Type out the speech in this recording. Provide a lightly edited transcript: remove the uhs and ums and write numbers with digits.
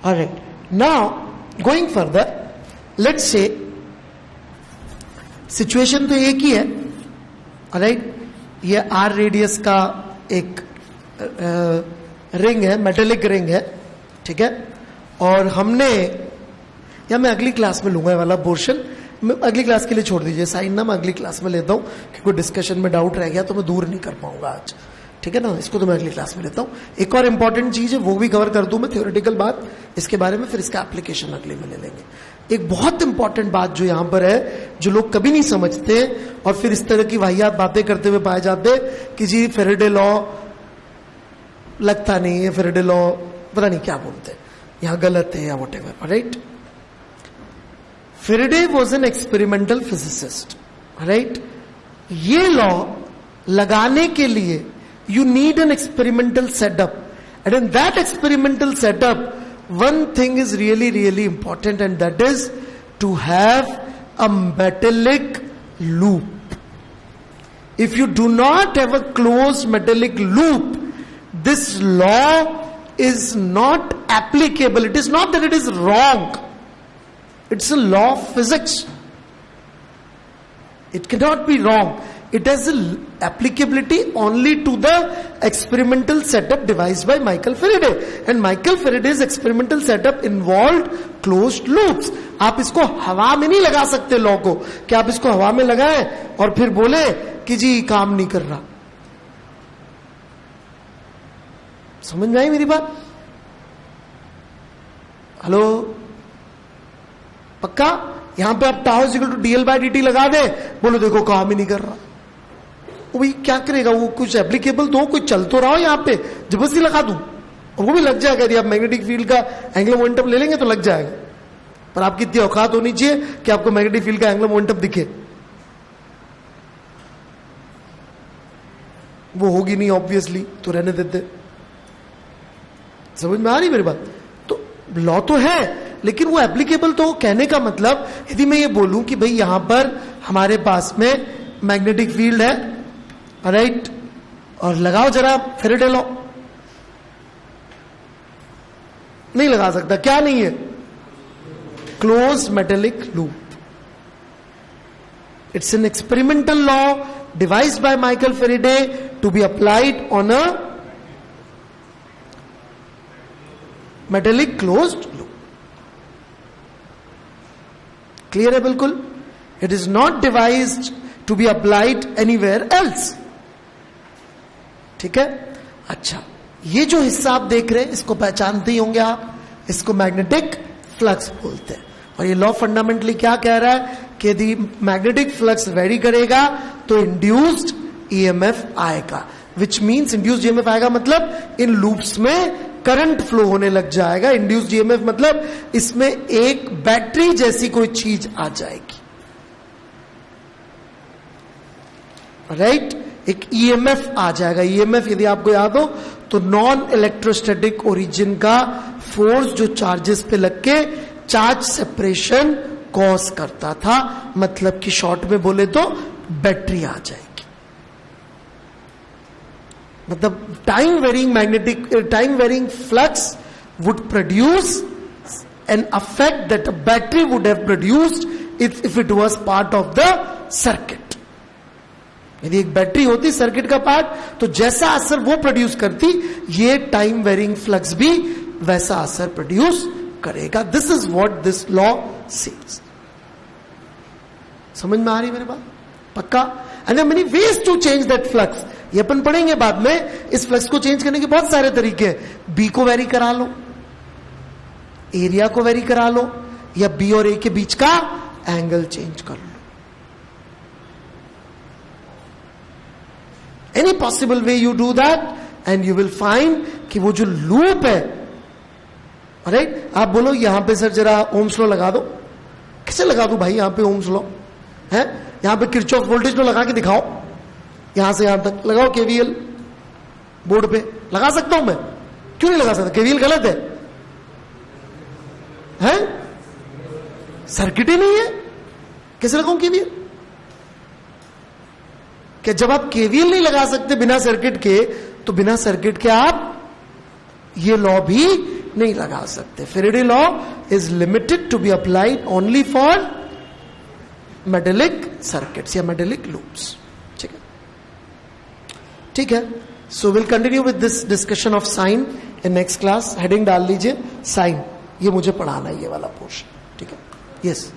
Alright, now going further, let's say situation तो एक ही है. राइट, ये आर रेडियस का एक रिंग है, मेटेलिक रिंग है, ठीक है. और हमने, या मैं अगली क्लास में लूंगा ये वाला पोर्शन, अगली क्लास के लिए छोड़ दीजिए साइन ना, मैं अगली क्लास में लेता हूं क्योंकि डिस्कशन में डाउट रह गया तो मैं दूर नहीं कर पाऊंगा आज, ठीक है ना. इसको तो मैं अगली क्लास में लेता हूं. एक और इंपॉर्टेंट चीज है, वो भी कवर कर दूं मैं, थ्योरेटिकल बात इसके बारे में, फिर इसका एप्लीकेशन अगले में ले लेंगे. एक बहुत इंपॉर्टेंट बात जो यहां पर है, जो लोग कभी नहीं समझते और फिर इस तरह की वाहियात बातें करते हुए पाए जाते कि जी फेरेडे लॉ लगता नहीं है, फेरेडे लॉ पता नहीं क्या बोलते हैं, यहां गलत है या whatever. Right, Faraday was an experimental physicist. Right, ये लॉ लगाने के लिए you need an experimental setup, and in that experimental setup one thing is really important, and that is to have a metallic loop. If you do not have a closed metallic loop, this law is not applicable. It is not that it is wrong, it's a law of physics. It cannot be wrong. It has applicability only to the experimental setup devised by Michael Faraday, and Michael Faraday's experimental setup involved closed loops. आप इसको हवा में नहीं लगा सकते law को, कि आप इसको हवा में लगाएं और फिर बोले कि जी काम नहीं कर रहा. समझ में आई मेरी बात? हेलो, पक्का? यहां पे आप tau equal to DL by DT लगा दे, बोलो देखो काम ही नहीं कर रहा. वही क्या करेगा वो? कुछ एप्लीकेबल तो कुछ चल तो रहा हो यहां पे, जबरदस्ती लगा दूं और वो भी लग जाएगा. यदि आप मैग्नेटिक फील्ड का एंगुलर मोमेंटम ले लेंगे तो लग जाएगा, पर आपकी इतनी औकात होनी चाहिए कि आपको मैग्नेटिक फील्ड का एंगुलर मोमेंटम दिखे. वो होगी नहीं ऑब्वियसली, तो रहने देते. समझ में आ रही मेरी बात? तो लॉ तो है, लेकिन वो एप्लीकेबल तो. कहने का मतलब, यदि मैं ये बोलूं कि भाई यहां पर हमारे पास में मैग्नेटिक फील्ड है, राइट, और लगाओ जरा फेरेडे लॉ, नहीं लगा सकता. क्या नहीं है? Close metallic loop. It's an experimental law devised by Michael Faraday to be applied on a metallic closed loop. Clear है बिल्कुल? It is not devised to be applied anywhere else. ठीक है? अच्छा, ये जो हिस्सा आप देख रहे हैं इसको पहचानते ही होंगे आप, इसको मैग्नेटिक फ्लक्स बोलते हैं. और ये लॉ फंडामेंटली क्या कह रहा है कि यदि मैग्नेटिक फ्लक्स वेरी करेगा तो इंड्यूस्ड ईएमएफ आएगा, विच मीन्स इंड्यूस्ड ईएमएफ आएगा मतलब इन लूप्स में करंट फ्लो होने लग जाएगा. इंड्यूस्ड ईएमएफ मतलब इसमें एक बैटरी जैसी कोई चीज आ जाएगी. राइट, एक ईएमएफ आ जाएगा. ईएमएफ यदि आपको याद हो तो नॉन इलेक्ट्रोस्टैटिक ओरिजिन का फोर्स जो चार्जेस पे लग के चार्ज सेपरेशन कॉज करता था. मतलब कि शॉर्ट में बोले तो बैटरी आ जाएगी. मतलब time varying flux would produce an effect that a battery would have produced if it was part of the circuit. यदि एक बैटरी होती सर्किट का पार्ट, तो जैसा असर वो प्रोड्यूस करती, ये टाइम वेरिंग फ्लक्स भी वैसा असर प्रोड्यूस करेगा. This is what this law says. समझ में आ रही मेरी बात? पक्का? And there are many ways to change that flux. ये अपन पढ़ेंगे बाद में. इस फ्लक्स को चेंज करने के बहुत सारे तरीके हैं. बी को वेरी करा लो, एरिया को वेरी करा लो, या बी और ए के बीच का एंगल चेंज कर लो. Any possible way you do that and you will find कि वो जो लूप है, राइट. आप बोलो यहां पे सर जरा ओम्स लॉ लगा दो. कैसे लगा दो भाई यहां पे ओम्स लॉ है? यहां पे किरचॉफ वोल्टेज लॉ लगा के दिखाओ. यहां से यहां तक लगाओ. केवीएल बोर्ड पे लगा सकता हूं मैं? क्यों नहीं लगा सकता? केवीएल गलत है? सर्किट ही नहीं है, कैसे लगाऊं केवीएल? कि जब आप केवीएल नहीं लगा सकते बिना सर्किट के, तो बिना सर्किट के आप ये लॉ भी नहीं लगा सकते. Faraday law is limited to be applied only for metallic circuits या metallic loops. ठीक है, ठीक है. So we'll continue with this discussion of sine in next class. Heading डाल लीजिए, sine. ये मुझे पढ़ाना है, ये वाला पोर्शन. ठीक है. Yes.